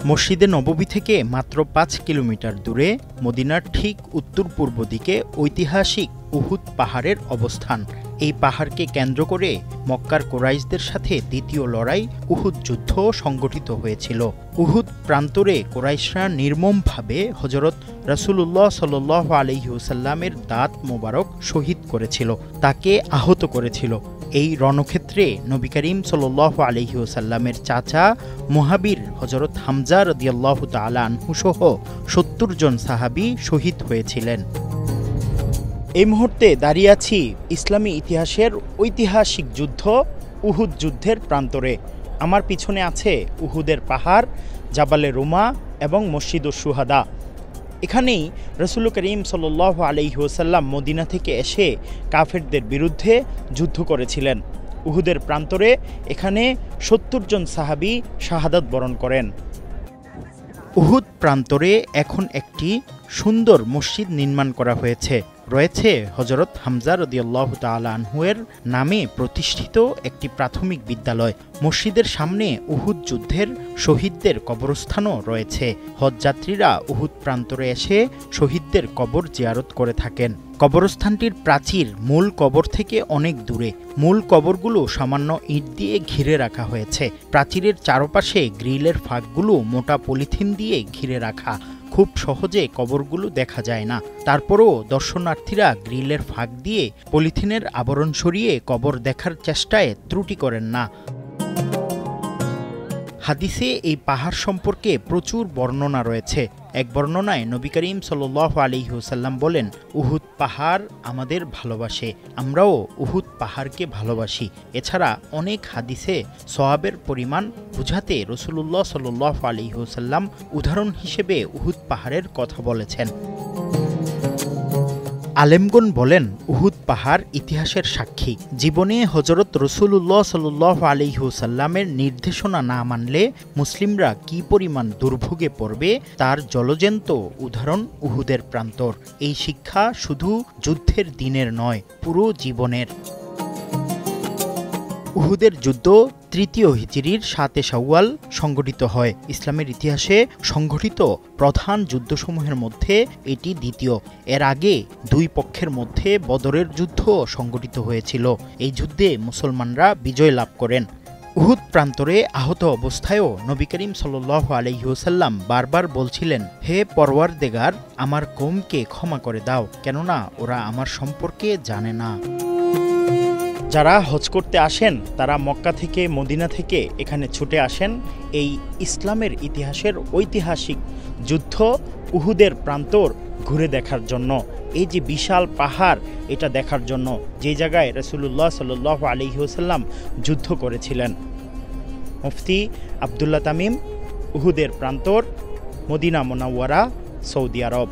মসজিদে নববী থেকে মাত্র ৫ কিলোমিটার দূরে মদিনার ঠিক উত্তর পূর্ব দিকে ঐতিহাসিক উহুদ পাহাড়ের অবস্থান। এই পাহাড়কে কেন্দ্র করে মক্কার কুরাইশদের সাথে দ্বিতীয় লড়াই উহুদ যুদ্ধ সংগঠিত হয়েছিল। উহুদ প্রান্তরে কুরাইশরা নির্মমভাবে হযরত রাসূলুল্লাহ সাল্লাল্লাহু আলাইহি ওয়াসাল্লামের দাঁত মোবারক শহীদ করেছিল, তাকে আহত করেছিল। এই রণক্ষেত্রে নবী করিম সাল্লাল্লাহু আলাইহি ওয়াসাল্লামের চাচা মুহাবির হযরত হামজা রাদিয়াল্লাহু তাআলা আনহু সহ ৭০ জন সাহাবী শহীদ হয়েছিলেন। এই মুহূর্তে দাঁড়িয়ে আছি ইসলামী ইতিহাসের ঐতিহাসিক যুদ্ধ উহুদ যুদ্ধের প্রান্তরে। আমার পিছনে আছে উহুদের পাহাড়, জাবালে রুমা এবং মসজিদুশ শুহাদা। এখানেই রাসূল করিম সাল্লাল্লাহু আলাইহি ওয়াসাল্লাম মদিনা থেকে এসে কাফেরদের বিরুদ্ধে যুদ্ধ করেছিলেন। উহুদের প্রান্তরে এখানে ৭০ জন সাহাবী শাহাদাত বরণ করেন। উহুদ প্রান্তরে এখন একটি সুন্দর মসজিদ নির্মাণ করা হয়েছে। রয়েছে হযরত হামজা রাদিয়াল্লাহু তাআলা আনহু-এর নামে প্রতিষ্ঠিত একটি প্রাথমিক বিদ্যালয়। মসজিদের সামনে উহুদ যুদ্ধের শহীদদের কবরস্থানও রয়েছে। হজযাত্রীরা উহুদ প্রান্তরে এসে শহীদদের কবর জিয়ারত করে থাকেন। কবরস্থানটির প্রাচীর মূল কবর থেকে অনেক দূরে। মূল কবরগুলো সামান্য ইট দিয়ে ঘিরে রাখা হয়েছে। প্রাচীরের চারপাশে গ্রিলের ফাঁকগুলো মোটা পলিথিন দিয়ে ঘিরে রাখা। খুব সহজে কবরগুলো দেখা যায় না। তারপরও দর্শনার্থীরা গ্রিলের ফাঁক দিয়ে পলিথিনের আবরণ সরিয়ে কবর দেখার চেষ্টায় ত্রুটি করেন না। হাদিসে এই পাহাড় সম্পর্কে প্রচুর বর্ণনা রয়েছে। এক বর্ণনায় নবী করিম সাল্লাল্লাহু আলাইহি ওয়াসাল্লাম বলেন, উহুদ পাহাড় আমাদের ভালোবাসে, আমরাও উহুদ পাহাড়কে ভালোবাসি। এছাড়া অনেক হাদিসে সওয়াবের পরিমাণ বুঝাতে রাসূলুল্লাহ সাল্লাল্লাহু আলাইহি ওয়াসাল্লাম উদাহরণ হিসেবে উহুদ পাহাড়ের কথা বলেছেন। আলেমগণ বলেন, উহুদ পাহাড় ইতিহাসের সাক্ষী। জীবনে হযরত রাসূলুল্লাহ সাল্লাল্লাহু আলাইহি ওয়াসাল্লামের নির্দেশনা না মানলে মুসলিমরা কি পরিমাণ দুর্ভোগে পড়বে তার জলজ্যান্ত উদাহরণ উহুদের প্রান্তর। এই শিক্ষা শুধু যুদ্ধের দিনের নয়, পুরো জীবনের। উহুদের যুদ্ধ ৩য় হিজরির ৭ শাওয়াল সংঘটিত হয়। ইসলামের ইতিহাসে সংঘটিত প্রধান যুদ্ধসমূহের মধ্যে এটি দ্বিতীয়। এর আগে দুই পক্ষের মধ্যে বদরের যুদ্ধ সংঘটিত হয়েছিল। এই যুদ্ধে মুসলমানরা বিজয় লাভ করেন। উহুদ প্রান্তরে আহত অবস্থায়ও নবী করিম সাল্লাল্লাহু আলাইহি ওয়াসাল্লাম বারবার বলছিলেন, হে পরওয়ারদিগার, আমার কওমকে ক্ষমা করে দাও, কেননা ওরা আমার সম্পর্কে জানে না। যারা হজ করতে আসেন তারা মক্কা থেকে মদিনা থেকে এখানে ছুটে আসেন এই ইসলামের ইতিহাসের ঐতিহাসিক যুদ্ধ উহুদের প্রান্তর ঘুরে দেখার জন্য। এই যে বিশাল পাহাড়, এটা দেখার জন্য, যে জায়গায় রাসূলুল্লাহ সাল্লাল্লাহু আলাইহি ওয়াসাল্লাম যুদ্ধ করেছিলেন। মুফতি আব্দুল্লাহ তামিম, উহুদের প্রান্তর, মদিনা মুনাওয়ারা, সৌদি আরব।